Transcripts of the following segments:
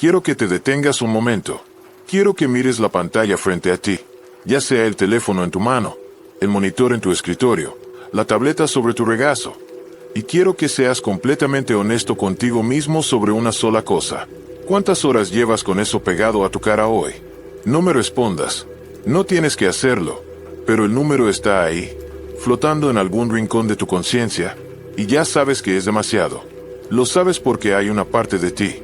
Quiero que te detengas un momento. Quiero que mires la pantalla frente a ti, ya sea el teléfono en tu mano, el monitor en tu escritorio, la tableta sobre tu regazo. Y quiero que seas completamente honesto contigo mismo sobre una sola cosa. ¿Cuántas horas llevas con eso pegado a tu cara hoy? No me respondas. No tienes que hacerlo, pero el número está ahí, flotando en algún rincón de tu conciencia, y ya sabes que es demasiado. Lo sabes porque hay una parte de ti,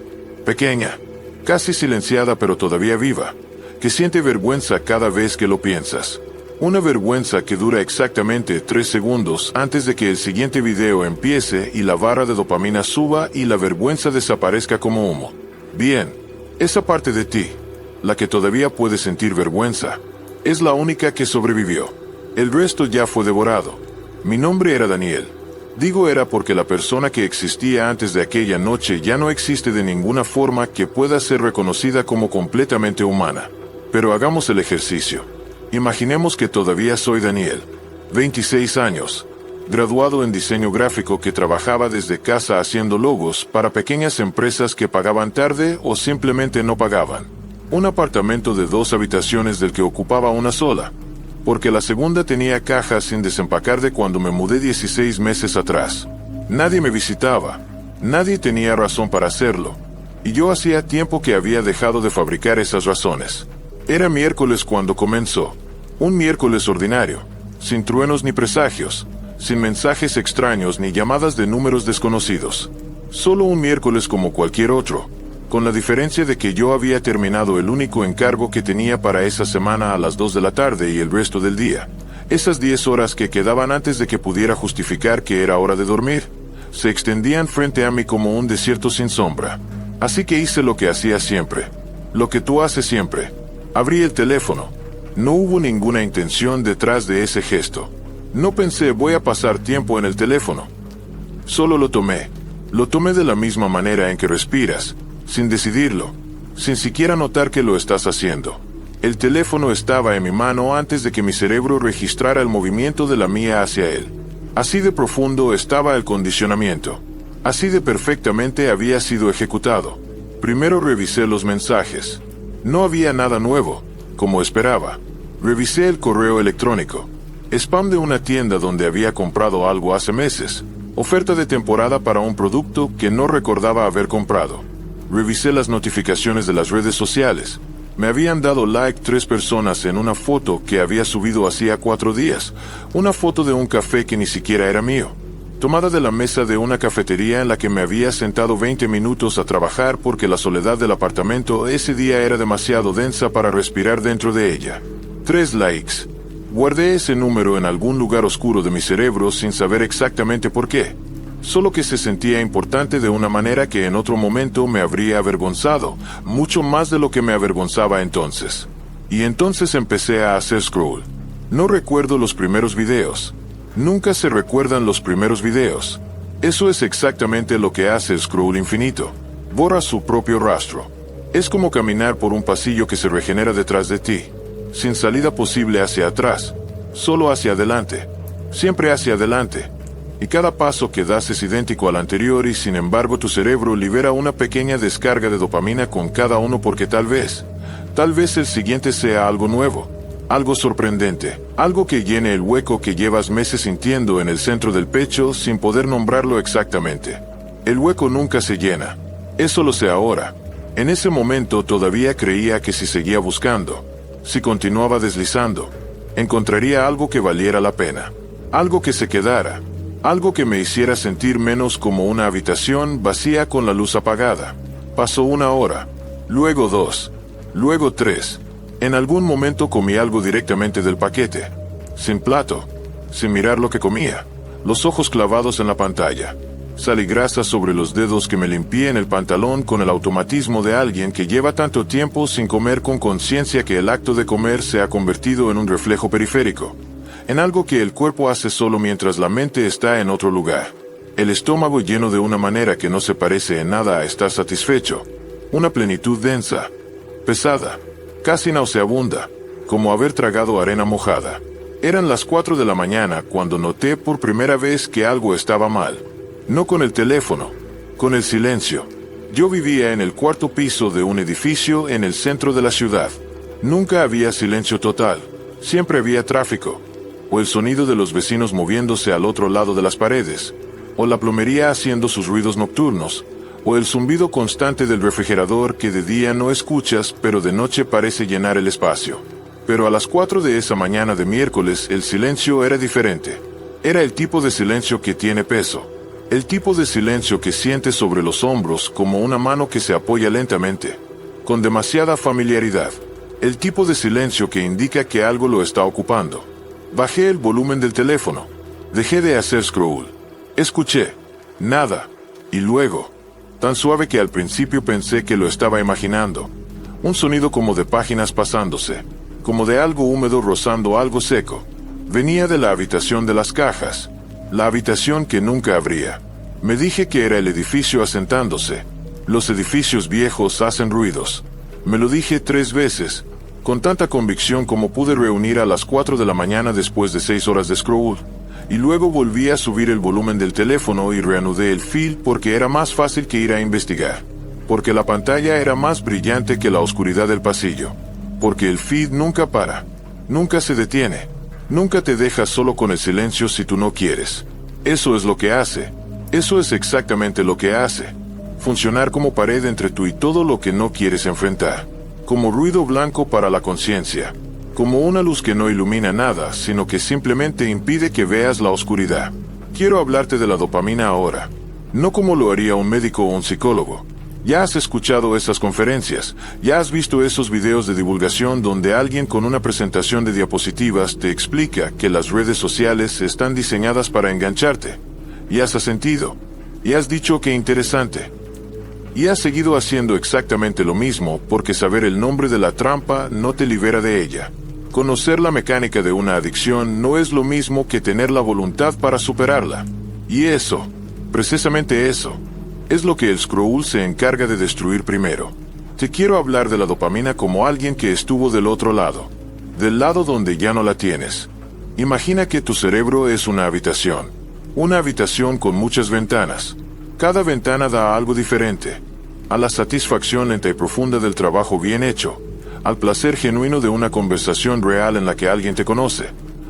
pequeña, casi silenciada pero todavía viva, que siente vergüenza cada vez que lo piensas. Una vergüenza que dura exactamente 3 segundos antes de que el siguiente video empiece y la barra de dopamina suba y la vergüenza desaparezca como humo. Bien, esa parte de ti, la que todavía puede sentir vergüenza, es la única que sobrevivió. El resto ya fue devorado. Mi nombre era Daniel. Digo era porque la persona que existía antes de aquella noche ya no existe de ninguna forma que pueda ser reconocida como completamente humana. Pero hagamos el ejercicio. Imaginemos que todavía soy Daniel, 26 años, graduado en diseño gráfico que trabajaba desde casa haciendo logos para pequeñas empresas que pagaban tarde o simplemente no pagaban. Un apartamento de 2 habitaciones del que ocupaba una sola, porque la segunda tenía cajas sin desempacar de cuando me mudé 16 meses atrás. Nadie me visitaba, nadie tenía razón para hacerlo, y yo hacía tiempo que había dejado de fabricar esas razones. Era miércoles cuando comenzó, un miércoles ordinario, sin truenos ni presagios, sin mensajes extraños ni llamadas de números desconocidos. Solo un miércoles como cualquier otro, con la diferencia de que yo había terminado el único encargo que tenía para esa semana a las 2 de la tarde y el resto del día. Esas 10 horas que quedaban antes de que pudiera justificar que era hora de dormir, se extendían frente a mí como un desierto sin sombra. Así que hice lo que hacía siempre, lo que tú haces siempre. Abrí el teléfono. No hubo ninguna intención detrás de ese gesto. No pensé voy a pasar tiempo en el teléfono. Solo lo tomé. Lo tomé de la misma manera en que respiras, sin decidirlo, sin siquiera notar que lo estás haciendo. El teléfono estaba en mi mano antes de que mi cerebro registrara el movimiento de la mía hacia él. Así de profundo estaba el condicionamiento. Así de perfectamente había sido ejecutado. Primero revisé los mensajes. No había nada nuevo, como esperaba. Revisé el correo electrónico. Spam de una tienda donde había comprado algo hace meses. Oferta de temporada para un producto que no recordaba haber comprado. Revisé las notificaciones de las redes sociales. Me habían dado like 3 personas en una foto que había subido hacía 4 días. Una foto de un café que ni siquiera era mío. Tomada de la mesa de una cafetería en la que me había sentado 20 minutos a trabajar porque la soledad del apartamento ese día era demasiado densa para respirar dentro de ella. 3 likes. Guardé ese número en algún lugar oscuro de mi cerebro sin saber exactamente por qué. Solo que se sentía importante de una manera que en otro momento me habría avergonzado, mucho más de lo que me avergonzaba entonces. Y entonces empecé a hacer scroll. No recuerdo los primeros videos. Nunca se recuerdan los primeros videos. Eso es exactamente lo que hace Scroll Infinito. Borra su propio rastro. Es como caminar por un pasillo que se regenera detrás de ti, sin salida posible hacia atrás, solo hacia adelante, siempre hacia adelante. Y cada paso que das es idéntico al anterior y sin embargo tu cerebro libera una pequeña descarga de dopamina con cada uno porque tal vez el siguiente sea algo nuevo. Algo sorprendente, algo que llene el hueco que llevas meses sintiendo en el centro del pecho sin poder nombrarlo exactamente. El hueco nunca se llena. Eso lo sé ahora. En ese momento todavía creía que si seguía buscando, si continuaba deslizando, encontraría algo que valiera la pena. Algo que se quedara. Algo que me hiciera sentir menos como una habitación vacía con la luz apagada. Pasó 1 hora, luego 2, luego 3. En algún momento comí algo directamente del paquete, sin plato, sin mirar lo que comía, los ojos clavados en la pantalla, sal y grasa sobre los dedos que me limpié en el pantalón con el automatismo de alguien que lleva tanto tiempo sin comer con conciencia que el acto de comer se ha convertido en un reflejo periférico, en algo que el cuerpo hace solo mientras la mente está en otro lugar. El estómago lleno de una manera que no se parece en nada a estar satisfecho, una plenitud densa, pesada, casi nauseabunda, como haber tragado arena mojada. Eran las 4 de la mañana cuando noté por primera vez que algo estaba mal. No con el teléfono, con el silencio. Yo vivía en el cuarto piso de un edificio en el centro de la ciudad. Nunca había silencio total. Siempre había tráfico, o el sonido de los vecinos moviéndose al otro lado de las paredes, o la plomería haciendo sus ruidos nocturnos, o el zumbido constante del refrigerador que de día no escuchas, pero de noche parece llenar el espacio. Pero a las 4 de esa mañana de miércoles el silencio era diferente. Era el tipo de silencio que tiene peso. El tipo de silencio que sientes sobre los hombros como una mano que se apoya lentamente, con demasiada familiaridad. El tipo de silencio que indica que algo lo está ocupando. Bajé el volumen del teléfono. Dejé de hacer scroll. Escuché. Nada. Y luego, tan suave que al principio pensé que lo estaba imaginando. Un sonido como de páginas pasándose, como de algo húmedo rozando algo seco. Venía de la habitación de las cajas. La habitación que nunca abría. Me dije que era el edificio asentándose. Los edificios viejos hacen ruidos. Me lo dije 3 veces, con tanta convicción como pude reunir a las 4 de la mañana después de 6 horas de scroll. Y luego volví a subir el volumen del teléfono y reanudé el feed porque era más fácil que ir a investigar. Porque la pantalla era más brillante que la oscuridad del pasillo. Porque el feed nunca para. Nunca se detiene. Nunca te dejas solo con el silencio si tú no quieres. Eso es lo que hace. Eso es exactamente lo que hace. Funcionar como pared entre tú y todo lo que no quieres enfrentar. Como ruido blanco para la conciencia. Como una luz que no ilumina nada, sino que simplemente impide que veas la oscuridad. Quiero hablarte de la dopamina ahora. No como lo haría un médico o un psicólogo. Ya has escuchado esas conferencias, ya has visto esos videos de divulgación donde alguien con una presentación de diapositivas te explica que las redes sociales están diseñadas para engancharte. Y has asentido. Y has dicho que interesante. Y has seguido haciendo exactamente lo mismo porque saber el nombre de la trampa no te libera de ella. Conocer la mecánica de una adicción no es lo mismo que tener la voluntad para superarla. Y eso, precisamente eso, es lo que el scroll se encarga de destruir primero. Te quiero hablar de la dopamina como alguien que estuvo del otro lado. Del lado donde ya no la tienes. Imagina que tu cerebro es una habitación. Una habitación con muchas ventanas. Cada ventana da algo diferente. A la satisfacción lenta y profunda del trabajo bien hecho. Al placer genuino de una conversación real en la que alguien te conoce.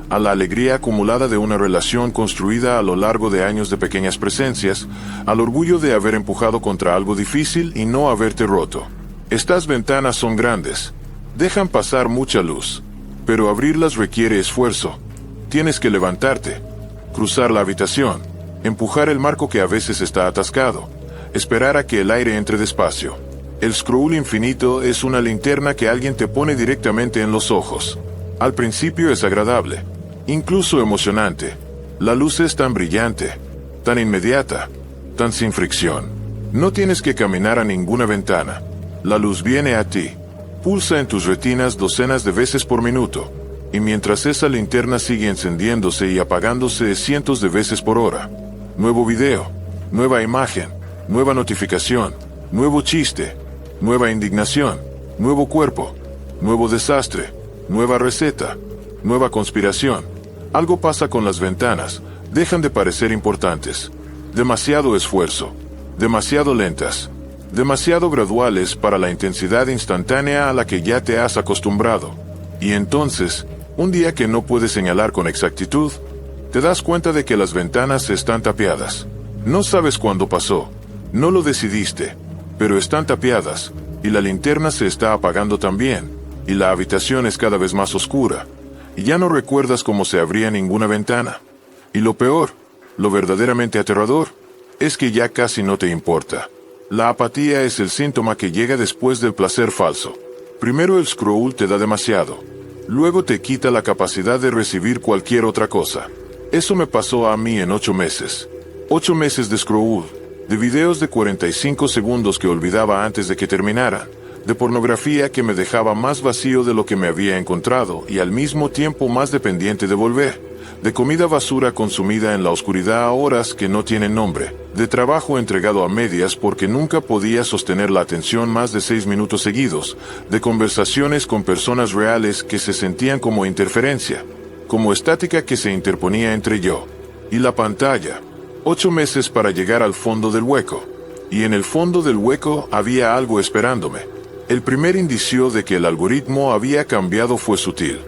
A la alegría acumulada de una relación construida a lo largo de años de pequeñas presencias, al orgullo de haber empujado contra algo difícil y no haberte roto. Estas ventanas son grandes, dejan pasar mucha luz, pero abrirlas requiere esfuerzo. Tienes que levantarte, cruzar la habitación, empujar el marco que a veces está atascado, esperar a que el aire entre despacio. El scroll infinito es una linterna que alguien te pone directamente en los ojos. Al principio es agradable. Incluso emocionante. La luz es tan brillante, tan inmediata, tan sin fricción. No tienes que caminar a ninguna ventana. La luz viene a ti. Pulsa en tus retinas docenas de veces por minuto. Y mientras esa linterna sigue encendiéndose y apagándose cientos de veces por hora. Nuevo video, nueva imagen, nueva notificación, nuevo chiste, nueva indignación, nuevo cuerpo, nuevo desastre, nueva receta, nueva conspiración. Algo pasa con las ventanas, dejan de parecer importantes. Demasiado esfuerzo, demasiado lentas, demasiado graduales para la intensidad instantánea a la que ya te has acostumbrado. Y entonces, un día que no puedes señalar con exactitud, te das cuenta de que las ventanas están tapiadas. No sabes cuándo pasó, no lo decidiste, pero están tapiadas, y la linterna se está apagando también, y la habitación es cada vez más oscura. Y ya no recuerdas cómo se abría ninguna ventana. Y lo peor, lo verdaderamente aterrador, es que ya casi no te importa. La apatía es el síntoma que llega después del placer falso. Primero el scroll te da demasiado. Luego te quita la capacidad de recibir cualquier otra cosa. Eso me pasó a mí en 8 meses. 8 meses de scroll, de videos de 45 segundos que olvidaba antes de que terminaran. De pornografía que me dejaba más vacío de lo que me había encontrado y al mismo tiempo más dependiente de volver. De comida basura consumida en la oscuridad a horas que no tienen nombre. De trabajo entregado a medias porque nunca podía sostener la atención más de 6 minutos seguidos. De conversaciones con personas reales que se sentían como interferencia. Como estática que se interponía entre yo y la pantalla. 8 meses para llegar al fondo del hueco. y en el fondo del hueco había algo esperándome. El primer indicio de que el algoritmo había cambiado fue sutil.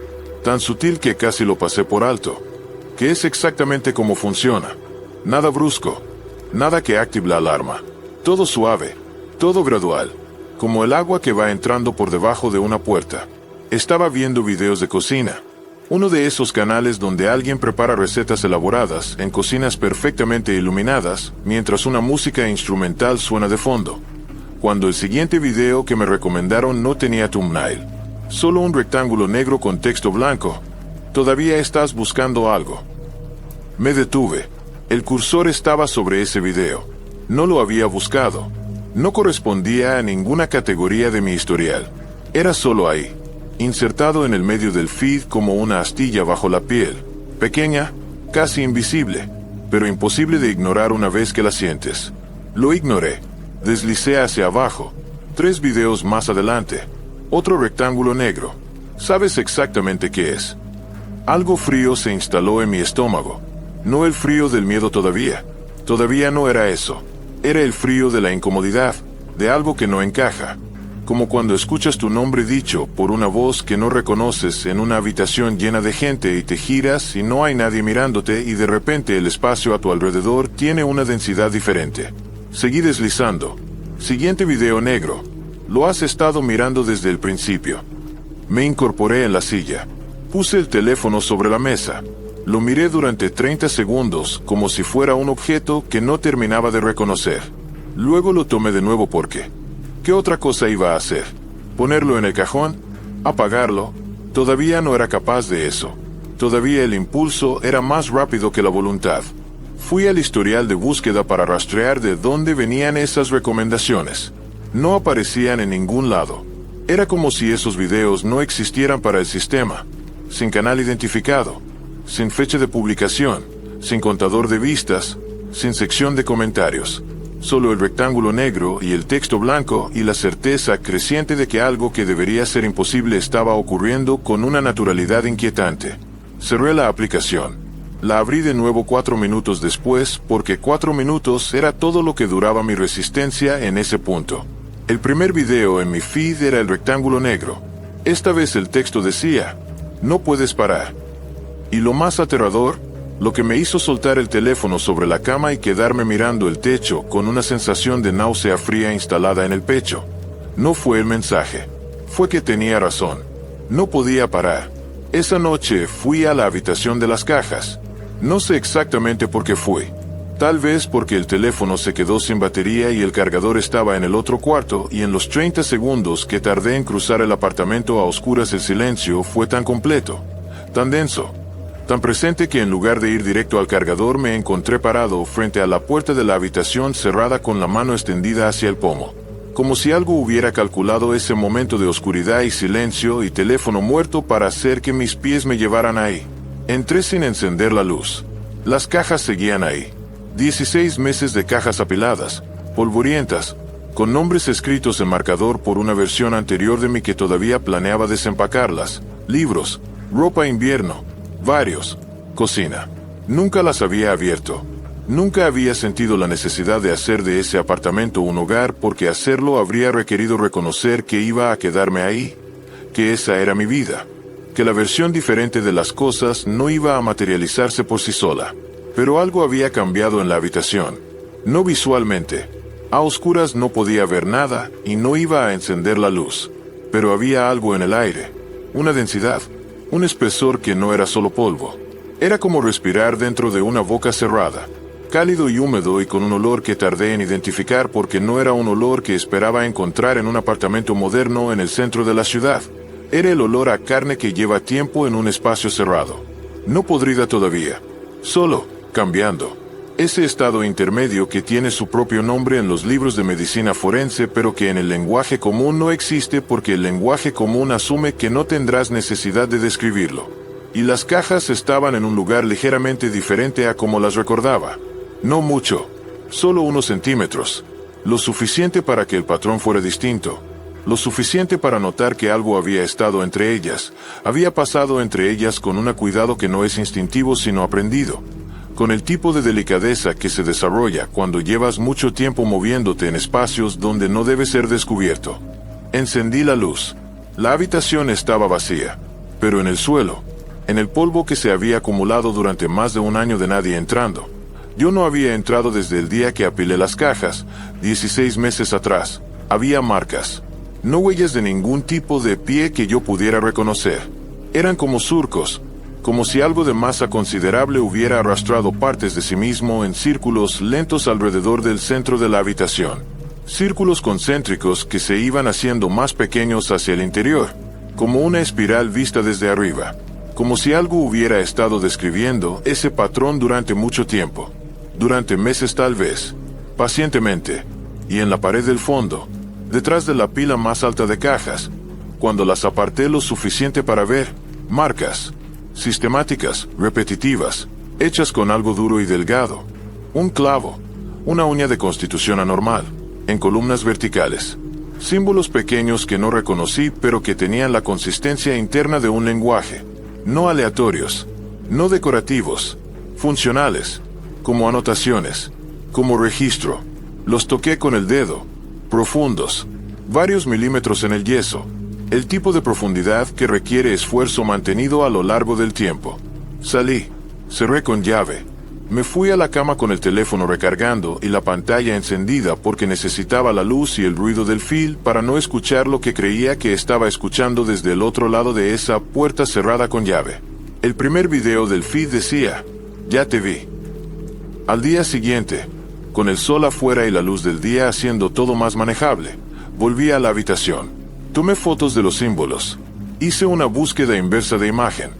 Tan sutil que casi lo pasé por alto. Que es exactamente cómo funciona. Nada brusco. Nada que active la alarma. Todo suave. Todo gradual. Como el agua que va entrando por debajo de una puerta. Estaba viendo videos de cocina. Uno de esos canales donde alguien prepara recetas elaboradas en cocinas perfectamente iluminadas, mientras una música instrumental suena de fondo. Cuando el siguiente video que me recomendaron no tenía thumbnail, solo un rectángulo negro con texto blanco. Todavía estás buscando algo. Me detuve. El cursor estaba sobre ese video. No lo había buscado. No correspondía a ninguna categoría de mi historial. Era solo ahí, insertado en el medio del feed como una astilla bajo la piel. Pequeña, casi invisible, pero imposible de ignorar una vez que la sientes. Lo ignoré. Deslicé hacia abajo. 3 videos más adelante. Otro rectángulo negro. ¿Sabes exactamente qué es? Algo frío se instaló en mi estómago. No el frío del miedo todavía. Todavía no era eso. Era el frío de la incomodidad, de algo que no encaja. Como cuando escuchas tu nombre dicho por una voz que no reconoces en una habitación llena de gente y te giras y no hay nadie mirándote y de repente el espacio a tu alrededor tiene una densidad diferente. Seguí deslizando. Siguiente video negro. Lo has estado mirando desde el principio. Me incorporé en la silla. Puse el teléfono sobre la mesa. Lo miré durante 30 segundos como si fuera un objeto que no terminaba de reconocer. Luego lo tomé de nuevo porque... ¿qué otra cosa iba a hacer? ¿Ponerlo en el cajón? ¿Apagarlo? Todavía no era capaz de eso. Todavía el impulso era más rápido que la voluntad. Fui al historial de búsqueda para rastrear de dónde venían esas recomendaciones. No aparecían en ningún lado. Era como si esos videos no existieran para el sistema. Sin canal identificado. Sin fecha de publicación. Sin contador de vistas. Sin sección de comentarios. Solo el rectángulo negro y el texto blanco y la certeza creciente de que algo que debería ser imposible estaba ocurriendo con una naturalidad inquietante. Cerré la aplicación. La abrí de nuevo 4 minutos después porque 4 minutos era todo lo que duraba mi resistencia en ese punto. El primer video en mi feed era el rectángulo negro. Esta vez el texto decía, no puedes parar. Y lo más aterrador, lo que me hizo soltar el teléfono sobre la cama y quedarme mirando el techo con una sensación de náusea fría instalada en el pecho. No fue el mensaje. Fue que tenía razón. No podía parar. Esa noche fui a la habitación de las cajas. No sé exactamente por qué fui. Tal vez porque el teléfono se quedó sin batería y el cargador estaba en el otro cuarto y en los 30 segundos que tardé en cruzar el apartamento a oscuras el silencio fue tan completo, tan denso, tan presente que en lugar de ir directo al cargador me encontré parado frente a la puerta de la habitación cerrada con la mano extendida hacia el pomo. Como si algo hubiera calculado ese momento de oscuridad y silencio y teléfono muerto para hacer que mis pies me llevaran ahí. Entré sin encender la luz. Las cajas seguían ahí. 16 meses de cajas apiladas, polvorientas, con nombres escritos en marcador por una versión anterior de mí que todavía planeaba desempacarlas. Libros, ropa invierno, varios, cocina. Nunca las había abierto. Nunca había sentido la necesidad de hacer de ese apartamento un hogar porque hacerlo habría requerido reconocer que iba a quedarme ahí, que esa era mi vida. Que la versión diferente de las cosas no iba a materializarse por sí sola. Pero algo había cambiado en la habitación. No visualmente. A oscuras no podía ver nada y no iba a encender la luz. Pero había algo en el aire. Una densidad. Un espesor que no era solo polvo. Era como respirar dentro de una boca cerrada. Cálido y húmedo y con un olor que tardé en identificar porque no era un olor que esperaba encontrar en un apartamento moderno en el centro de la ciudad. Era el olor a carne que lleva tiempo en un espacio cerrado. No podrida todavía. Solo, cambiando. Ese estado intermedio que tiene su propio nombre en los libros de medicina forense pero que en el lenguaje común no existe porque el lenguaje común asume que no tendrás necesidad de describirlo. Y las cajas estaban en un lugar ligeramente diferente a como las recordaba. No mucho. Solo unos centímetros. Lo suficiente para que el patrón fuera distinto. Lo suficiente para notar que algo había estado entre ellas, había pasado entre ellas con un cuidado que no es instintivo sino aprendido. con el tipo de delicadeza que se desarrolla cuando llevas mucho tiempo moviéndote en espacios donde no debe ser descubierto. Encendí la luz. La habitación estaba vacía, pero en el suelo, en el polvo que se había acumulado durante más de un año de nadie entrando. Yo no había entrado desde el día que apilé las cajas, 16 meses atrás. Había marcas. No huellas de ningún tipo de pie que yo pudiera reconocer. Eran como surcos, como si algo de masa considerable hubiera arrastrado partes de sí mismo en círculos lentos alrededor del centro de la habitación. Círculos concéntricos que se iban haciendo más pequeños hacia el interior, como una espiral vista desde arriba, como si algo hubiera estado describiendo ese patrón durante mucho tiempo, durante meses tal vez, pacientemente, y en la pared del fondo, detrás de la pila más alta de cajas, cuando las aparté lo suficiente para ver, marcas, sistemáticas, repetitivas, hechas con algo duro y delgado, un clavo, una uña de constitución anormal, en columnas verticales. Símbolos pequeños que no reconocí pero que tenían la consistencia interna de un lenguaje. No aleatorios, no decorativos, funcionales, como anotaciones, como registro. Los toqué con el dedo, profundos, varios milímetros en el yeso, el tipo de profundidad que requiere esfuerzo mantenido a lo largo del tiempo. Salí, cerré con llave. Me fui a la cama con el teléfono recargando y la pantalla encendida porque necesitaba la luz y el ruido del fil para no escuchar lo que creía que estaba escuchando desde el otro lado de esa puerta cerrada con llave. El primer video del feed decía, "Ya te vi". Al día siguiente, con el sol afuera y la luz del día haciendo todo más manejable, volví a la habitación. Tomé fotos de los símbolos. Hice una búsqueda inversa de imagen.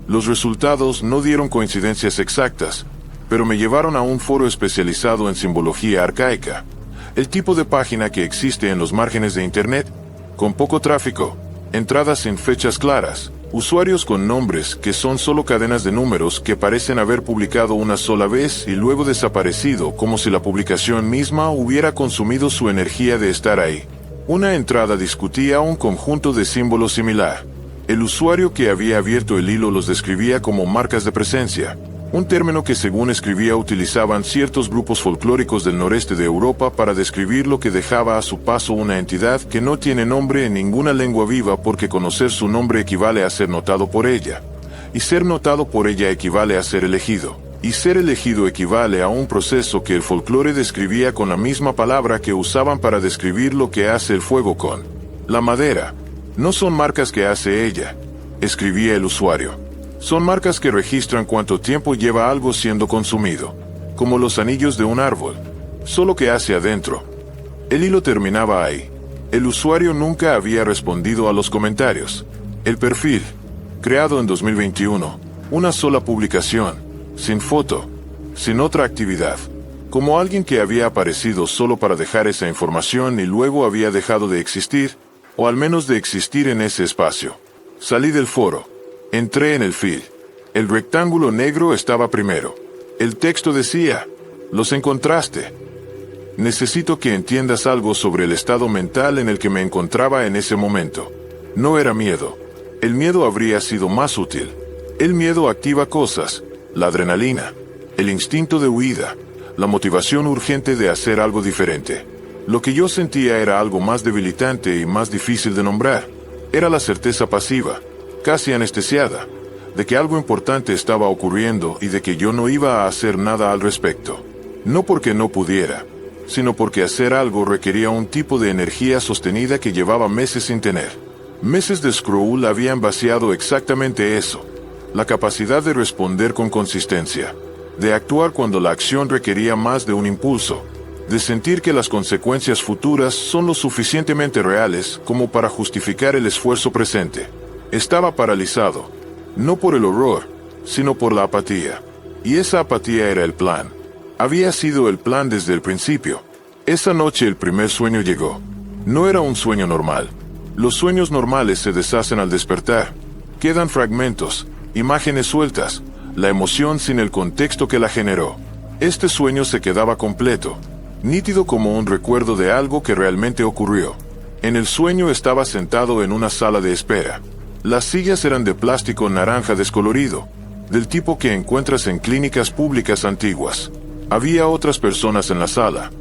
Los resultados no dieron coincidencias exactas, pero me llevaron a un foro especializado en simbología arcaica, el tipo de página que existe en los márgenes de Internet, con poco tráfico, entradas sin fechas claras, usuarios con nombres que son solo cadenas de números que parecen haber publicado una sola vez y luego desaparecido como si la publicación misma hubiera consumido su energía de estar ahí. Una entrada discutía un conjunto de símbolos similar. El usuario que había abierto el hilo los describía como marcas de presencia, un término que según escribía utilizaban ciertos grupos folclóricos del noreste de Europa para describir lo que dejaba a su paso una entidad que no tiene nombre en ninguna lengua viva porque conocer su nombre equivale a ser notado por ella, y ser notado por ella equivale a ser elegido, y ser elegido equivale a un proceso que el folclore describía con la misma palabra que usaban para describir lo que hace el fuego con la madera. No son marcas que hace ella, escribía el usuario. Son marcas que registran cuánto tiempo lleva algo siendo consumido, como los anillos de un árbol, solo que hacia adentro. El hilo terminaba ahí. El usuario nunca había respondido a los comentarios. El perfil, creado en 2021, una sola publicación, sin foto, sin otra actividad, como alguien que había aparecido solo para dejar esa información y luego había dejado de existir, o al menos de existir en ese espacio. Salí del foro. Entré en el feed. El rectángulo negro estaba primero. El texto decía, "Los encontraste. Necesito que entiendas algo sobre el estado mental en el que me encontraba en ese momento. No era miedo. El miedo habría sido más útil. El miedo activa cosas, la adrenalina, el instinto de huida, la motivación urgente de hacer algo diferente. Lo que yo sentía era algo más debilitante y más difícil de nombrar. Era la certeza pasiva, casi anestesiada, de que algo importante estaba ocurriendo y de que yo no iba a hacer nada al respecto. No porque no pudiera, sino porque hacer algo requería un tipo de energía sostenida que llevaba meses sin tener. Meses de Skrull habían vaciado exactamente eso, la capacidad de responder con consistencia, de actuar cuando la acción requería más de un impulso, de sentir que las consecuencias futuras son lo suficientemente reales como para justificar el esfuerzo presente. Estaba paralizado, no por el horror, sino por la apatía. Y esa apatía era el plan. Había sido el plan desde el principio. Esa noche el primer sueño llegó. No era un sueño normal. Los sueños normales se deshacen al despertar. Quedan fragmentos, imágenes sueltas, la emoción sin el contexto que la generó. Este sueño se quedaba completo, nítido como un recuerdo de algo que realmente ocurrió. En el sueño estaba sentado en una sala de espera. Las sillas eran de plástico naranja descolorido. del tipo que encuentras en clínicas públicas antiguas. Había otras personas en la sala,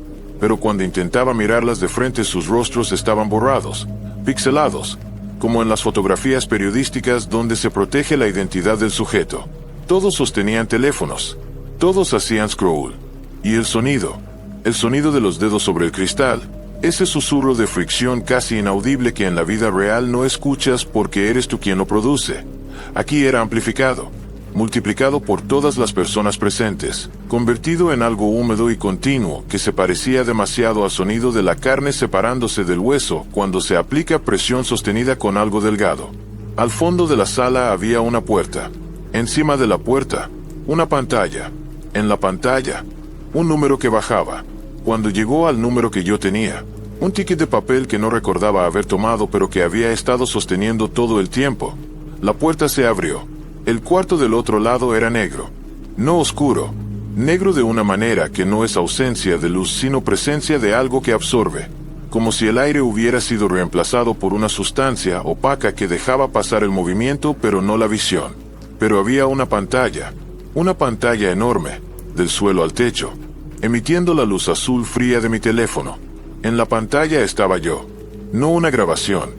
pero cuando intentaba mirarlas de frente sus rostros estaban borrados, pixelados, como en las fotografías periodísticas donde se protege la identidad del sujeto. Todos sostenían teléfonos, todos hacían scroll. Y el sonido de los dedos sobre el cristal, ese susurro de fricción casi inaudible que en la vida real no escuchas porque eres tú quien lo produce. Aquí era amplificado, multiplicado por todas las personas presentes, convertido en algo húmedo y continuo que se parecía demasiado al sonido de la carne separándose del hueso cuando se aplica presión sostenida con algo delgado. Al fondo de la sala había una puerta. Encima de la puerta, una pantalla. En la pantalla, un número que bajaba. Cuando llegó al número que yo tenía, un ticket de papel que no recordaba haber tomado pero que había estado sosteniendo todo el tiempo, la puerta se abrió. El cuarto del otro lado era negro. No oscuro. Negro de una manera que no es ausencia de luz sino presencia de algo que absorbe. Como si el aire hubiera sido reemplazado por una sustancia opaca que dejaba pasar el movimiento pero no la visión. Pero había una pantalla enorme, del suelo al techo, emitiendo la luz azul fría de mi teléfono. En la pantalla estaba yo. No una grabación.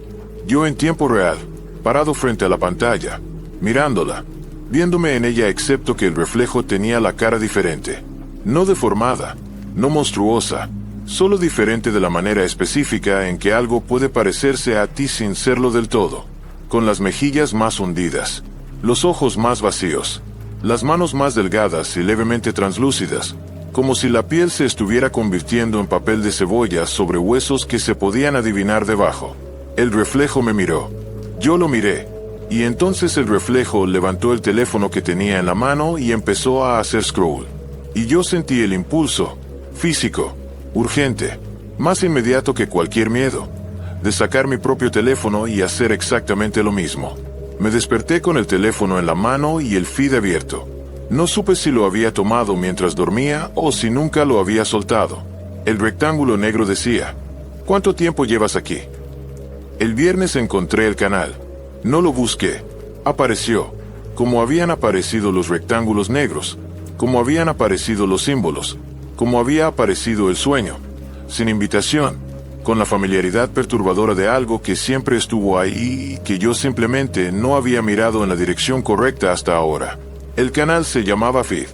Yo en tiempo real, parado frente a la pantalla, mirándola, viéndome en ella excepto que el reflejo tenía la cara diferente. No deformada, no monstruosa, solo diferente de la manera específica en que algo puede parecerse a ti sin serlo del todo. Con las mejillas más hundidas, los ojos más vacíos, las manos más delgadas y levemente translúcidas, como si la piel se estuviera convirtiendo en papel de cebolla sobre huesos que se podían adivinar debajo. El reflejo me miró. Yo lo miré. Y entonces el reflejo levantó el teléfono que tenía en la mano y empezó a hacer scroll. Y yo sentí el impulso, físico, urgente, más inmediato que cualquier miedo, de sacar mi propio teléfono y hacer exactamente lo mismo. Me desperté con el teléfono en la mano y el feed abierto. No supe si lo había tomado mientras dormía o si nunca lo había soltado. El rectángulo negro decía, ¿cuánto tiempo llevas aquí? El viernes encontré el canal. No lo busqué. Apareció. Como habían aparecido los rectángulos negros. Como habían aparecido los símbolos. Como había aparecido el sueño. Sin invitación. Con la familiaridad perturbadora de algo que siempre estuvo ahí y que yo simplemente no había mirado en la dirección correcta hasta ahora. El canal se llamaba Feed.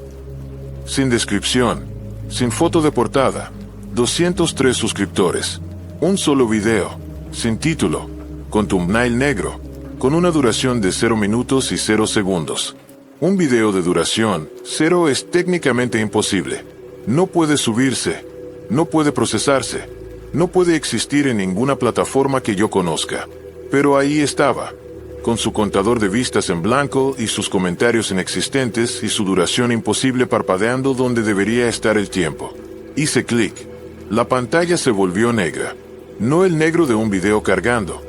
Sin descripción. Sin foto de portada. 203 suscriptores. Un solo video. Sin título. Con thumbnail negro. Con una duración de 0 minutos y 0 segundos. Un video de duración 0 es técnicamente imposible. No puede subirse, no puede procesarse, no puede existir en ninguna plataforma que yo conozca. Pero ahí estaba, con su contador de vistas en blanco y sus comentarios inexistentes y su duración imposible parpadeando donde debería estar el tiempo. Hice clic. La pantalla se volvió negra. No el negro de un video cargando.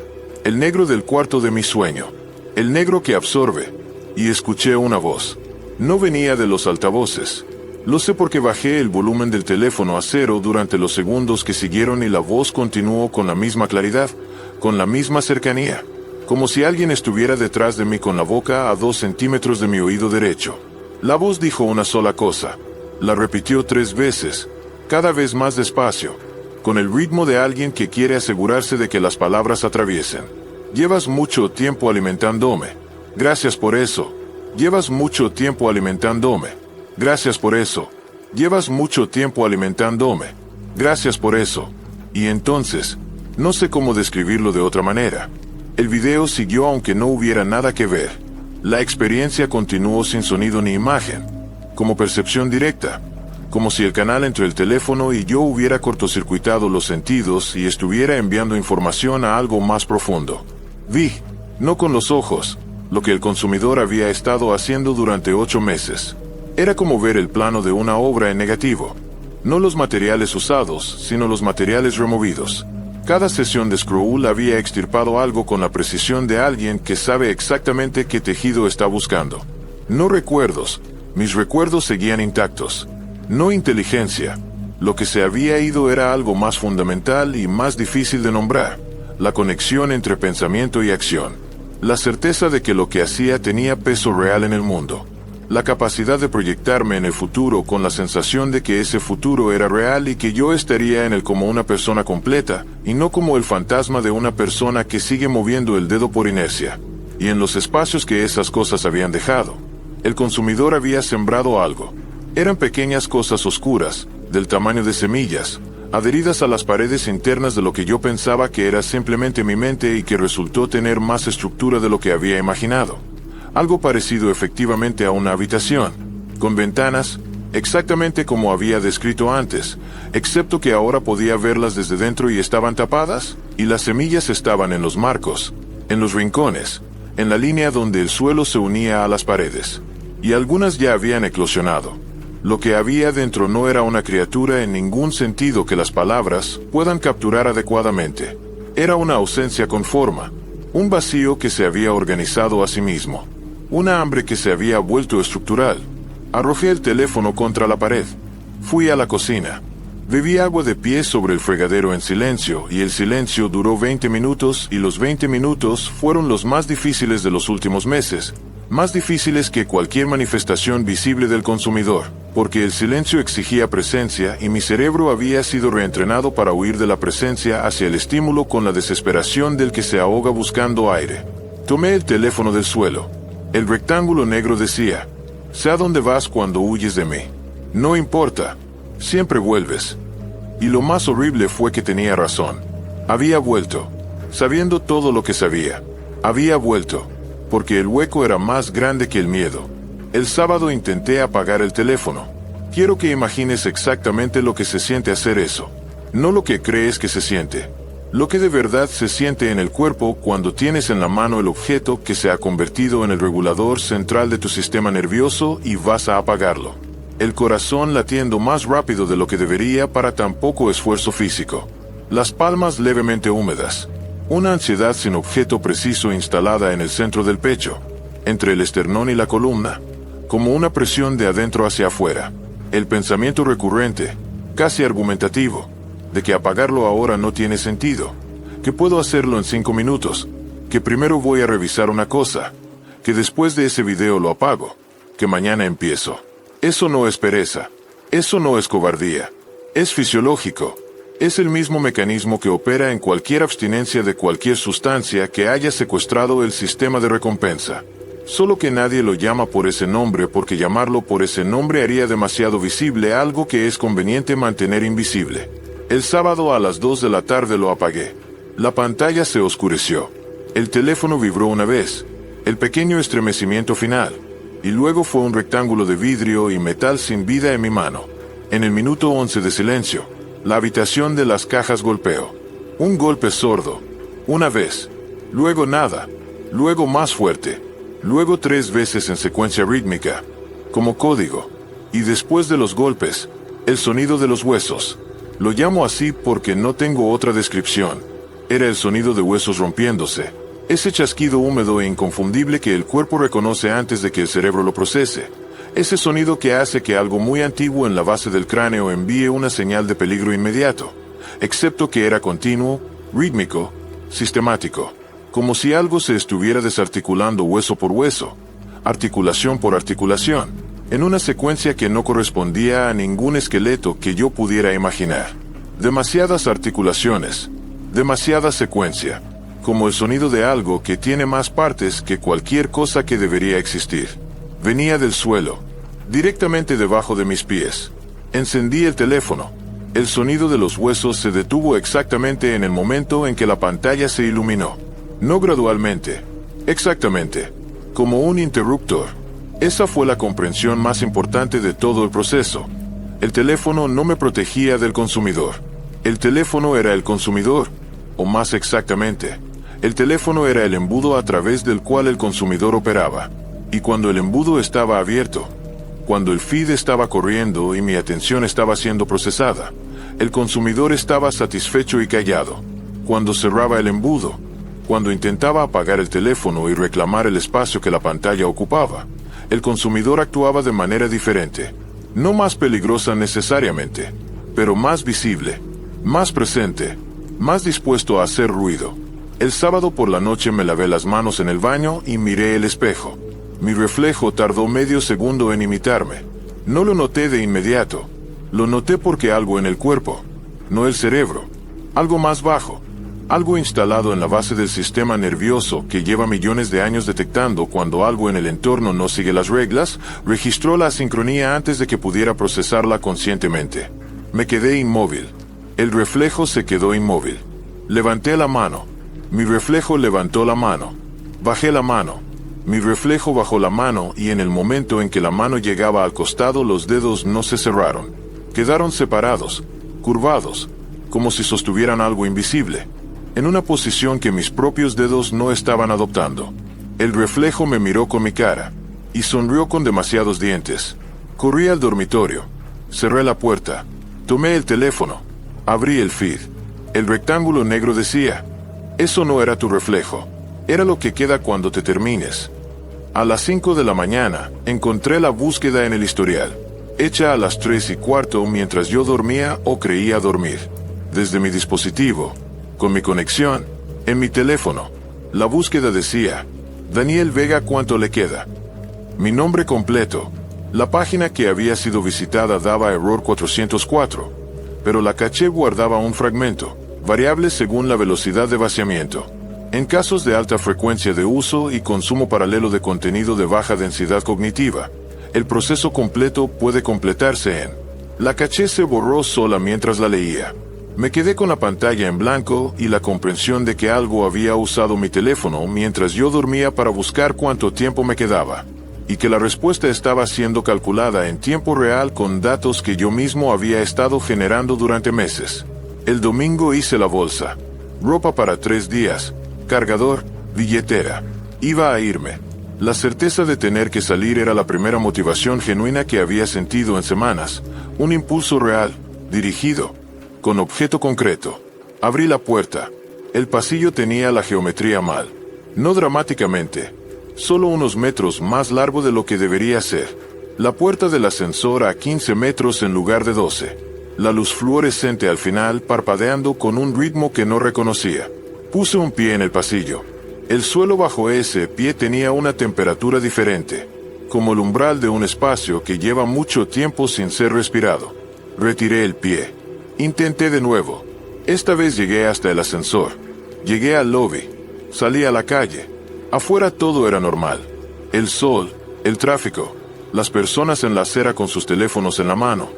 El negro del cuarto de mi sueño. El negro que absorbe. Y escuché una voz. No venía de los altavoces. Lo sé porque bajé el volumen del teléfono a 0 durante los segundos que siguieron y la voz continuó con la misma claridad, con la misma cercanía. Como si alguien estuviera detrás de mí con la boca a 2 centímetros de mi oído derecho. La voz dijo una sola cosa. La repitió 3 veces, cada vez más despacio. Con el ritmo de alguien que quiere asegurarse de que las palabras atraviesen. Llevas mucho tiempo alimentándome. Gracias por eso. Llevas mucho tiempo alimentándome. Gracias por eso. Llevas mucho tiempo alimentándome. Gracias por eso. Y entonces, no sé cómo describirlo de otra manera. El video siguió aunque no hubiera nada que ver. La experiencia continuó sin sonido ni imagen. Como percepción directa. Como si el canal entre el teléfono y yo hubiera cortocircuitado los sentidos y estuviera enviando información a algo más profundo. Vi, no con los ojos, lo que el consumidor había estado haciendo durante 8 meses. Era como ver el plano de una obra en negativo. No los materiales usados, sino los materiales removidos. Cada sesión de scroll había extirpado algo con la precisión de alguien que sabe exactamente qué tejido está buscando. No recuerdos, mis recuerdos seguían intactos. No inteligencia. Lo que se había ido era algo más fundamental y más difícil de nombrar. La conexión entre pensamiento y acción. La certeza de que lo que hacía tenía peso real en el mundo. La capacidad de proyectarme en el futuro con la sensación de que ese futuro era real y que yo estaría en él como una persona completa, y no como el fantasma de una persona que sigue moviendo el dedo por inercia. Y en los espacios que esas cosas habían dejado, el consumidor había sembrado algo. Eran pequeñas cosas oscuras, del tamaño de semillas, adheridas a las paredes internas de lo que yo pensaba que era simplemente mi mente y que resultó tener más estructura de lo que había imaginado. Algo parecido efectivamente a una habitación, con ventanas, exactamente como había descrito antes, excepto que ahora podía verlas desde dentro y estaban tapadas, y las semillas estaban en los marcos, en los rincones, en la línea donde el suelo se unía a las paredes, y algunas ya habían eclosionado. Lo que había dentro no era una criatura en ningún sentido que las palabras puedan capturar adecuadamente. Era una ausencia con forma, un vacío que se había organizado a sí mismo. Una hambre que se había vuelto estructural. Arrojé el teléfono contra la pared. Fui a la cocina. Bebí agua de pie sobre el fregadero en silencio, y el silencio duró 20 minutos, y los 20 minutos fueron los más difíciles de los últimos meses, más difíciles que cualquier manifestación visible del consumidor, porque el silencio exigía presencia y mi cerebro había sido reentrenado para huir de la presencia hacia el estímulo con la desesperación del que se ahoga buscando aire. Tomé el teléfono del suelo. El rectángulo negro decía: sé a dónde vas cuando huyes de mí. No importa, siempre vuelves. Y lo más horrible fue que tenía razón. Había vuelto, sabiendo todo lo que sabía. Había vuelto, porque el hueco era más grande que el miedo. El sábado intenté apagar el teléfono. Quiero que imagines exactamente lo que se siente hacer eso. No lo que crees que se siente. Lo que de verdad se siente en el cuerpo cuando tienes en la mano el objeto que se ha convertido en el regulador central de tu sistema nervioso y vas a apagarlo. El corazón latiendo más rápido de lo que debería para tan poco esfuerzo físico. Las palmas levemente húmedas. Una ansiedad sin objeto preciso instalada en el centro del pecho, entre el esternón y la columna, como una presión de adentro hacia afuera. El pensamiento recurrente, casi argumentativo, de que apagarlo ahora no tiene sentido, que puedo hacerlo en 5 minutos, que primero voy a revisar una cosa, que después de ese video lo apago, que mañana empiezo. Eso no es pereza, eso no es cobardía, es fisiológico, es el mismo mecanismo que opera en cualquier abstinencia de cualquier sustancia que haya secuestrado el sistema de recompensa. Solo que nadie lo llama por ese nombre porque llamarlo por ese nombre haría demasiado visible algo que es conveniente mantener invisible. El sábado a las 2 de la tarde lo apagué. La pantalla se oscureció. El teléfono vibró una vez, el pequeño estremecimiento final, y luego fue un rectángulo de vidrio y metal sin vida en mi mano. En el minuto 11 de silencio, la habitación de las cajas golpeó. Un golpe sordo. Una vez. Luego nada. Luego más fuerte. Luego 3 veces en secuencia rítmica, como código. Y después de los golpes, el sonido de los huesos. Lo llamo así porque no tengo otra descripción. Era el sonido de huesos rompiéndose. Ese chasquido húmedo e inconfundible que el cuerpo reconoce antes de que el cerebro lo procese. Ese sonido que hace que algo muy antiguo en la base del cráneo envíe una señal de peligro inmediato. Excepto que era continuo, rítmico, sistemático. Como si algo se estuviera desarticulando hueso por hueso, articulación por articulación, en una secuencia que no correspondía a ningún esqueleto que yo pudiera imaginar. Demasiadas articulaciones, demasiada secuencia, como el sonido de algo que tiene más partes que cualquier cosa que debería existir. Venía del suelo, directamente debajo de mis pies. Encendí el teléfono. El sonido de los huesos se detuvo exactamente en el momento en que la pantalla se iluminó. No gradualmente, exactamente, como un interruptor. Esa fue la comprensión más importante de todo el proceso. El teléfono no me protegía del consumidor. El teléfono era el consumidor, o más exactamente, el teléfono era el embudo a través del cual el consumidor operaba. Y cuando el embudo estaba abierto, cuando el feed estaba corriendo y mi atención estaba siendo procesada, el consumidor estaba satisfecho y callado. Cuando cerraba el embudo, cuando intentaba apagar el teléfono y reclamar el espacio que la pantalla ocupaba, el consumidor actuaba de manera diferente. No más peligrosa necesariamente, pero más visible, más presente, más dispuesto a hacer ruido. El sábado por la noche me lavé las manos en el baño y miré el espejo. Mi reflejo tardó medio segundo en imitarme. No lo noté de inmediato. Lo noté porque algo en el cuerpo, no el cerebro, algo más bajo, algo instalado en la base del sistema nervioso que lleva millones de años detectando cuando algo en el entorno no sigue las reglas, registró la asincronía antes de que pudiera procesarla conscientemente. Me quedé inmóvil. El reflejo se quedó inmóvil. Levanté la mano. Mi reflejo levantó la mano. Bajé la mano. Mi reflejo bajó la mano y en el momento en que la mano llegaba al costado los dedos no se cerraron. Quedaron separados, curvados, como si sostuvieran algo invisible, en una posición que mis propios dedos no estaban adoptando. El reflejo me miró con mi cara y sonrió con demasiados dientes. Corrí al dormitorio, cerré la puerta, tomé el teléfono, abrí el feed. El rectángulo negro decía: eso no era tu reflejo, era lo que queda cuando te termines. A las 5 de la mañana, encontré la búsqueda en el historial, hecha a las 3:15 mientras yo dormía o creía dormir. Desde mi dispositivo, con mi conexión, en mi teléfono, la búsqueda decía: Daniel Vega, ¿cuánto le queda? Mi nombre completo. La página que había sido visitada daba error 404, pero la caché guardaba un fragmento, variable según la velocidad de vaciamiento. En casos de alta frecuencia de uso y consumo paralelo de contenido de baja densidad cognitiva, el proceso completo puede completarse en... La caché se borró sola mientras la leía. Me quedé con la pantalla en blanco y la comprensión de que algo había usado mi teléfono mientras yo dormía para buscar cuánto tiempo me quedaba, y que la respuesta estaba siendo calculada en tiempo real con datos que yo mismo había estado generando durante meses. El domingo hice la bolsa, ropa para 3 días, cargador, billetera. Iba a irme. La certeza de tener que salir era la primera motivación genuina que había sentido en semanas, un impulso real, dirigido, con objeto concreto. Abrí la puerta. El pasillo tenía la geometría mal. No dramáticamente, solo unos metros más largo de lo que debería ser. La puerta del ascensor a 15 metros en lugar de 12. La luz fluorescente al final parpadeando con un ritmo que no reconocía. Puse un pie en el pasillo. El suelo bajo ese pie tenía una temperatura diferente, como el umbral de un espacio que lleva mucho tiempo sin ser respirado. Retiré el pie. Intenté de nuevo. Esta vez llegué hasta el ascensor. Llegué al lobby. Salí a la calle. Afuera todo era normal. El sol, el tráfico, las personas en la acera con sus teléfonos en la mano,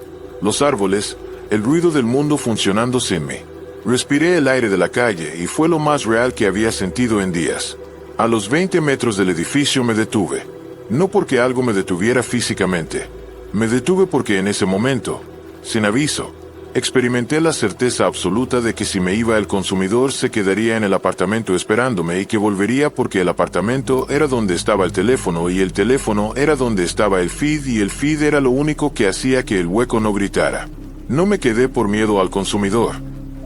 los árboles, el ruido del mundo funcionando sin mí. Respiré el aire de la calle y fue lo más real que había sentido en días. A los 20 metros del edificio me detuve. No porque algo me detuviera físicamente. Me detuve porque en ese momento, sin aviso, experimenté la certeza absoluta de que si me iba el consumidor se quedaría en el apartamento esperándome y que volvería porque el apartamento era donde estaba el teléfono y el teléfono era donde estaba el feed y el feed era lo único que hacía que el hueco no gritara. No me quedé por miedo al consumidor.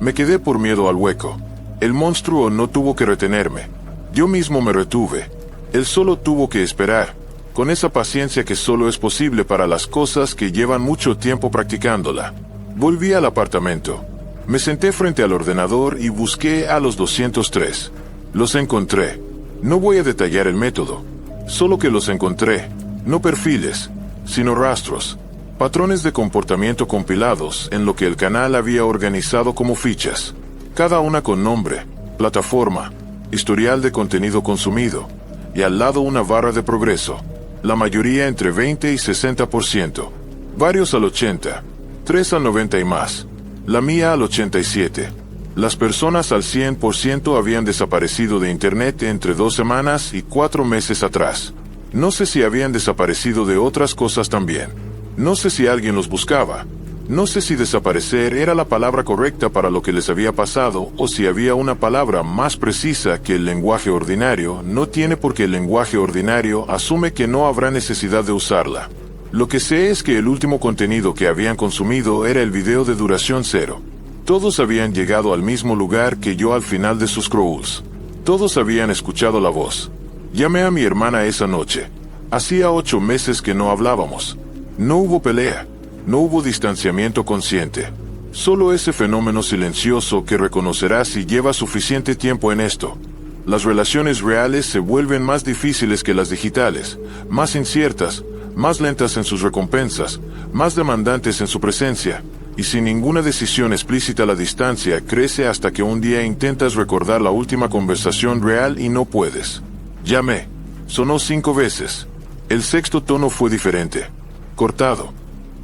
Me quedé por miedo al hueco. El monstruo no tuvo que retenerme. Yo mismo me retuve. Él solo tuvo que esperar, con esa paciencia que solo es posible para las cosas que llevan mucho tiempo practicándola. Volví al apartamento. Me senté frente al ordenador y busqué a los 203. Los encontré. No voy a detallar el método. Solo que los encontré. No perfiles, sino rastros. Patrones de comportamiento compilados en lo que el canal había organizado como fichas. Cada una con nombre, plataforma, historial de contenido consumido, y al lado una barra de progreso. La mayoría entre 20 y 60%. Varios al 80%. 3 al 90 y más. La mía al 87. Las personas al 100% habían desaparecido de Internet entre 2 semanas y 4 meses atrás. No sé si habían desaparecido de otras cosas también. No sé si alguien los buscaba. No sé si desaparecer era la palabra correcta para lo que les había pasado o si había una palabra más precisa que el lenguaje ordinario no tiene porque el lenguaje ordinario asume que no habrá necesidad de usarla. Lo que sé es que el último contenido que habían consumido era el video de duración 0. Todos habían llegado al mismo lugar que yo al final de sus scrolls. Todos habían escuchado la voz. Llamé a mi hermana esa noche. Hacía 8 meses que no hablábamos. No hubo pelea. No hubo distanciamiento consciente. Solo ese fenómeno silencioso que reconocerás si llevas suficiente tiempo en esto. Las relaciones reales se vuelven más difíciles que las digitales, más inciertas, más lentas en sus recompensas, más demandantes en su presencia, y sin ninguna decisión explícita la distancia crece hasta que un día intentas recordar la última conversación real y no puedes. Llamé. Sonó 5 veces. El sexto tono fue diferente. Cortado.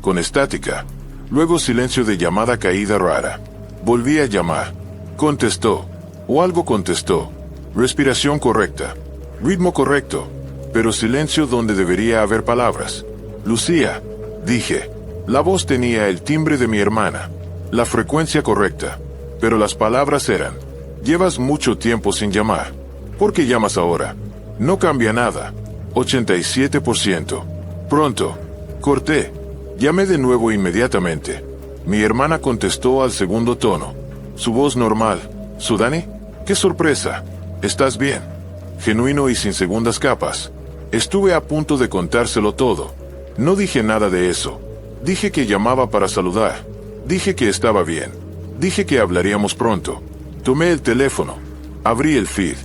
Con estática. Luego silencio de llamada caída rara. Volví a llamar. Contestó. O algo contestó. Respiración correcta. Ritmo correcto. Pero silencio donde debería haber palabras. Lucía. Dije. La voz tenía el timbre de mi hermana. La frecuencia correcta. Pero las palabras eran: llevas mucho tiempo sin llamar. ¿Por qué llamas ahora? No cambia nada. 87%. Pronto. Corté. Llamé de nuevo inmediatamente. Mi hermana contestó al segundo tono. Su voz normal. ¿Sudani? ¡Qué sorpresa! ¿Estás bien? Genuino y sin segundas capas. Estuve a punto de contárselo todo. No dije nada de eso. Dije que llamaba para saludar. Dije que estaba bien. Dije que hablaríamos pronto. Tomé el teléfono. Abrí el feed.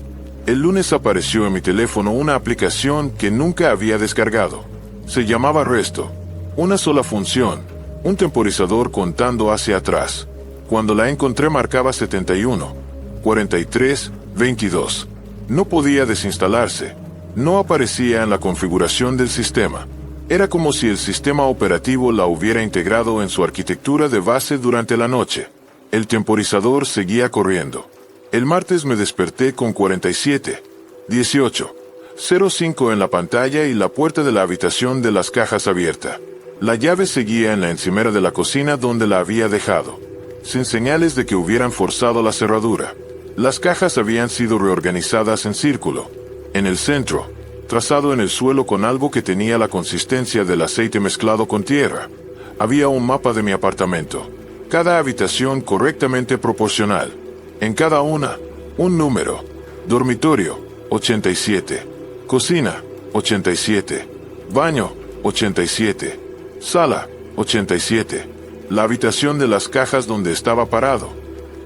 El lunes apareció en mi teléfono una aplicación que nunca había descargado. Se llamaba Resto. Una sola función. Un temporizador contando hacia atrás. Cuando la encontré marcaba 71, 43, 22. No podía desinstalarse. No aparecía en la configuración del sistema. Era como si el sistema operativo la hubiera integrado en su arquitectura de base durante la noche. El temporizador seguía corriendo. El martes me desperté con 47, 18, 05 en la pantalla y la puerta de la habitación de las cajas abierta. La llave seguía en la encimera de la cocina donde la había dejado, sin señales de que hubieran forzado la cerradura. Las cajas habían sido reorganizadas en círculo. En el centro, trazado en el suelo con algo que tenía la consistencia del aceite mezclado con tierra, había un mapa de mi apartamento. Cada habitación correctamente proporcional. En cada una, un número. Dormitorio, 87. Cocina, 87. Baño, 87. Sala, 87. La habitación de las cajas donde estaba parado,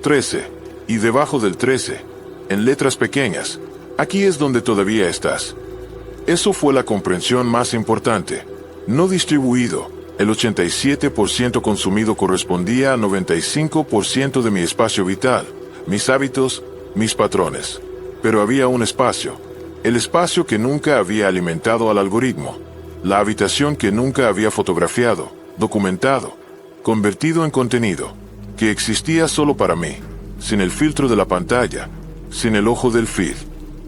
13. Y debajo del 13, en letras pequeñas, aquí es donde todavía estás. Eso fue la comprensión más importante. No distribuido. El 87% consumido correspondía al 95% de mi espacio vital, mis hábitos, mis patrones. Pero había un espacio. El espacio que nunca había alimentado al algoritmo. La habitación que nunca había fotografiado, documentado, convertido en contenido, que existía solo para mí, sin el filtro de la pantalla, sin el ojo del feed.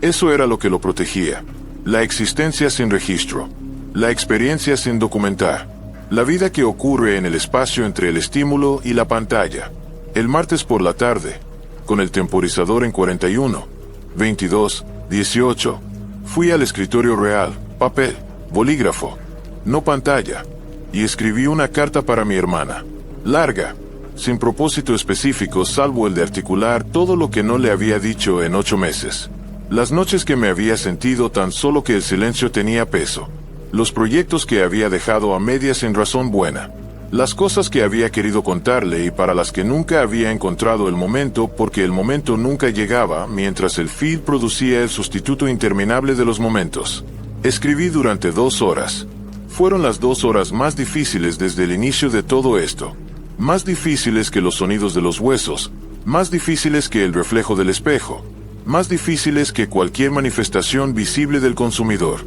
Eso era lo que lo protegía. La existencia sin registro, la experiencia sin documentar, la vida que ocurre en el espacio entre el estímulo y la pantalla. El martes por la tarde, con el temporizador en 41, 22, 18, fui al escritorio real, papel, bolígrafo, no pantalla, y escribí una carta para mi hermana, larga, sin propósito específico salvo el de articular todo lo que no le había dicho en 8 meses. Las noches que me había sentido tan solo que el silencio tenía peso. Los proyectos que había dejado a medias sin razón buena. Las cosas que había querido contarle y para las que nunca había encontrado el momento porque el momento nunca llegaba mientras el feed producía el sustituto interminable de los momentos. Escribí durante 2 horas. Fueron las 2 horas más difíciles desde el inicio de todo esto. Más difíciles que los sonidos de los huesos. Más difíciles que el reflejo del espejo. Más difíciles que cualquier manifestación visible del consumidor.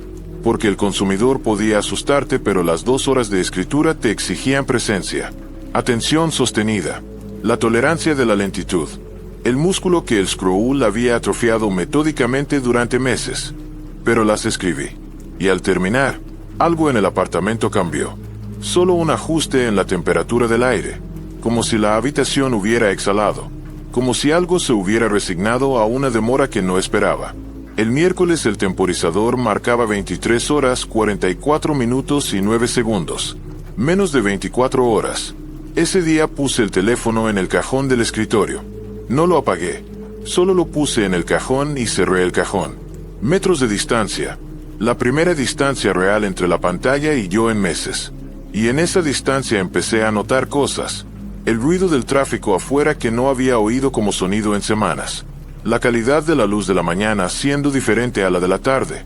Porque el consumidor podía asustarte, pero las 2 horas de escritura te exigían presencia, atención sostenida, la tolerancia de la lentitud, el músculo que el scroll había atrofiado metódicamente durante meses. Pero las escribí. Y al terminar, algo en el apartamento cambió. Solo un ajuste en la temperatura del aire, como si la habitación hubiera exhalado. Como si algo se hubiera resignado a una demora que no esperaba. El miércoles el temporizador marcaba 23 horas, 44 minutos y 9 segundos. Menos de 24 horas. Ese día puse el teléfono en el cajón del escritorio. No lo apagué. Solo lo puse en el cajón y cerré el cajón. Metros de distancia. La primera distancia real entre la pantalla y yo en meses. Y en esa distancia empecé a notar cosas. El ruido del tráfico afuera que no había oído como sonido en semanas. La calidad de la luz de la mañana siendo diferente a la de la tarde,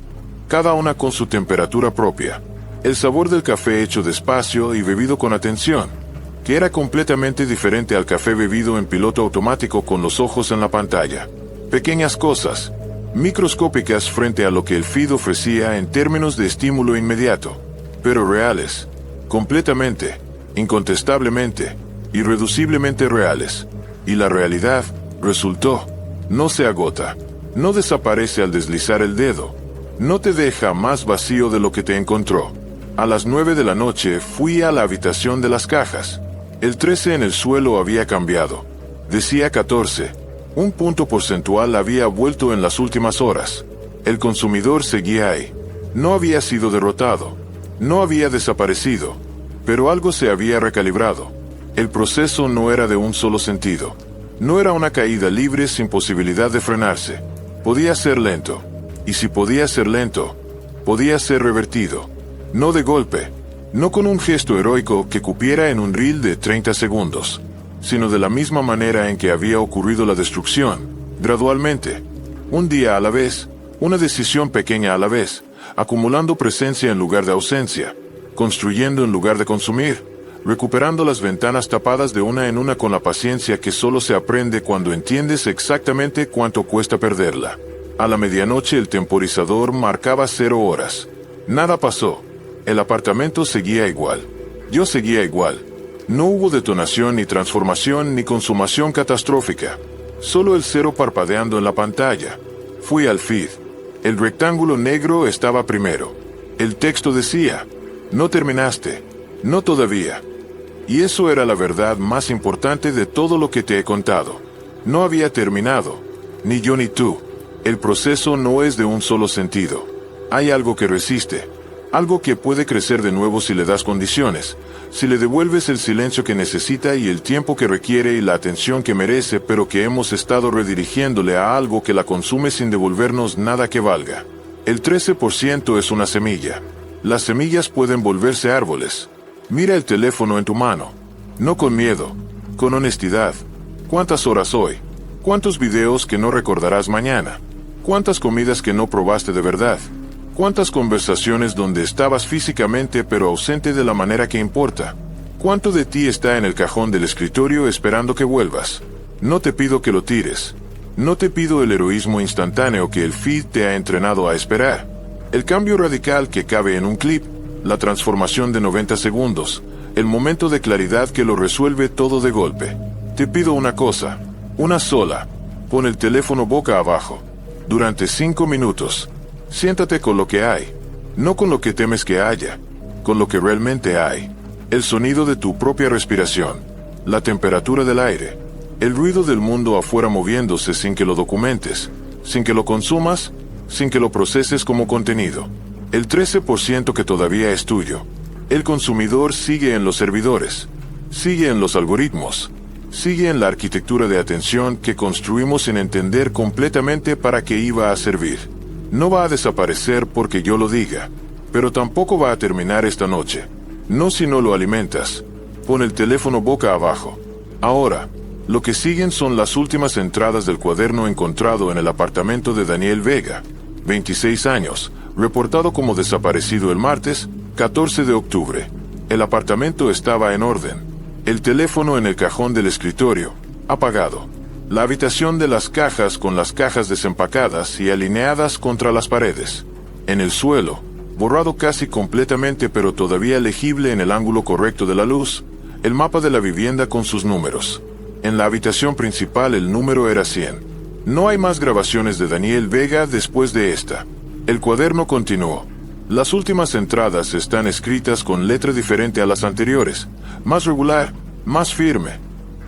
cada una con su temperatura propia. El sabor del café hecho despacio y bebido con atención, que era completamente diferente al café bebido en piloto automático con los ojos en la pantalla. Pequeñas cosas, microscópicas frente a lo que el feed ofrecía en términos de estímulo inmediato, pero reales, completamente, incontestablemente, irreduciblemente reales. Y la realidad, resultó, no se agota, no desaparece al deslizar el dedo, no te deja más vacío de lo que te encontró. A las 9 de la noche fui a la habitación de las cajas. El 13 en el suelo había cambiado. Decía 14. Un punto porcentual había vuelto en las últimas horas. El consumidor seguía ahí. No había sido derrotado. No había desaparecido. Pero algo se había recalibrado. El proceso no era de un solo sentido. No era una caída libre sin posibilidad de frenarse. Podía ser lento. Y si podía ser lento, podía ser revertido. No de golpe. No con un gesto heroico que cupiera en un reel de 30 segundos. Sino de la misma manera en que había ocurrido la destrucción. Gradualmente. Un día a la vez. Una decisión pequeña a la vez. Acumulando presencia en lugar de ausencia. Construyendo en lugar de consumir. Recuperando las ventanas tapadas de una en una con la paciencia que solo se aprende cuando entiendes exactamente cuánto cuesta perderla. A la medianoche el temporizador marcaba 0 horas. Nada pasó. El apartamento seguía igual. Yo seguía igual. No hubo detonación ni transformación ni consumación catastrófica. Solo el 0 parpadeando en la pantalla. Fui al feed. El rectángulo negro estaba primero. El texto decía, no terminaste. No todavía. Y eso era la verdad más importante de todo lo que te he contado. No había terminado. Ni yo ni tú. El proceso no es de un solo sentido. Hay algo que resiste. Algo que puede crecer de nuevo si le das condiciones. Si le devuelves el silencio que necesita y el tiempo que requiere y la atención que merece, pero que hemos estado redirigiéndole a algo que la consume sin devolvernos nada que valga. El 13% es una semilla. Las semillas pueden volverse árboles. Mira el teléfono en tu mano. No con miedo, con honestidad. ¿Cuántas horas hoy? ¿Cuántos videos que no recordarás mañana? ¿Cuántas comidas que no probaste de verdad? ¿Cuántas conversaciones donde estabas físicamente pero ausente de la manera que importa? ¿Cuánto de ti está en el cajón del escritorio esperando que vuelvas? No te pido que lo tires. No te pido el heroísmo instantáneo que el feed te ha entrenado a esperar. El cambio radical que cabe en un clip. La transformación de 90 segundos, el momento de claridad que lo resuelve todo de golpe. Te pido una cosa, una sola. Pon el teléfono boca abajo. Durante 5 minutos. Siéntate con lo que hay. No con lo que temes que haya. Con lo que realmente hay. El sonido de tu propia respiración. La temperatura del aire. El ruido del mundo afuera moviéndose sin que lo documentes. Sin que lo consumas. Sin que lo proceses como contenido. El 13% que todavía es tuyo. El consumidor sigue en los servidores. Sigue en los algoritmos. Sigue en la arquitectura de atención que construimos sin entender completamente para qué iba a servir. No va a desaparecer porque yo lo diga. Pero tampoco va a terminar esta noche. No si no lo alimentas. Pon el teléfono boca abajo. Ahora, lo que siguen son las últimas entradas del cuaderno encontrado en el apartamento de Daniel Vega, 26 años. Reportado como desaparecido el martes, 14 de octubre. El apartamento estaba en orden. El teléfono en el cajón del escritorio, apagado. La habitación de las cajas con las cajas desempacadas y alineadas contra las paredes. En el suelo, borrado casi completamente pero todavía legible en el ángulo correcto de la luz, el mapa de la vivienda con sus números. En la habitación principal el número era 100. No hay más grabaciones de Daniel Vega después de esta. El cuaderno continuó. Las últimas entradas están escritas con letra diferente a las anteriores, más regular, más firme,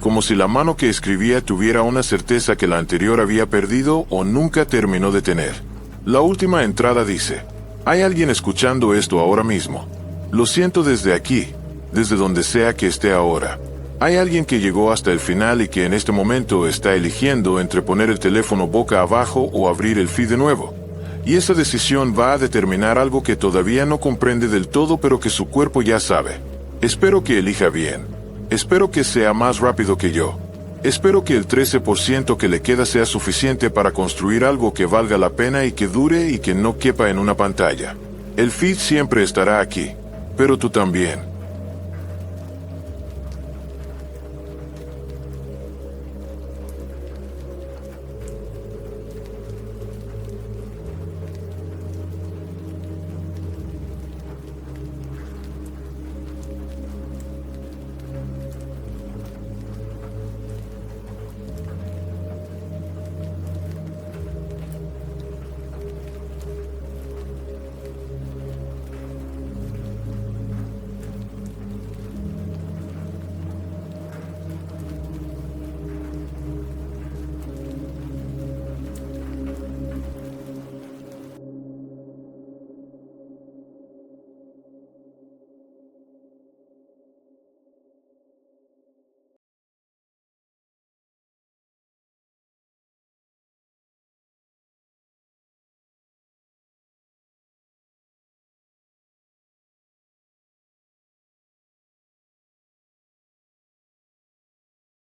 como si la mano que escribía tuviera una certeza que la anterior había perdido o nunca terminó de tener. La última entrada dice, hay alguien escuchando esto ahora mismo. Lo siento desde aquí, desde donde sea que esté ahora. Hay alguien que llegó hasta el final y que en este momento está eligiendo entre poner el teléfono boca abajo o abrir el feed de nuevo. Y esa decisión va a determinar algo que todavía no comprende del todo pero que su cuerpo ya sabe. Espero que elija bien. Espero que sea más rápido que yo. Espero que el 13% que le queda sea suficiente para construir algo que valga la pena y que dure y que no quepa en una pantalla. El feed siempre estará aquí, pero tú también.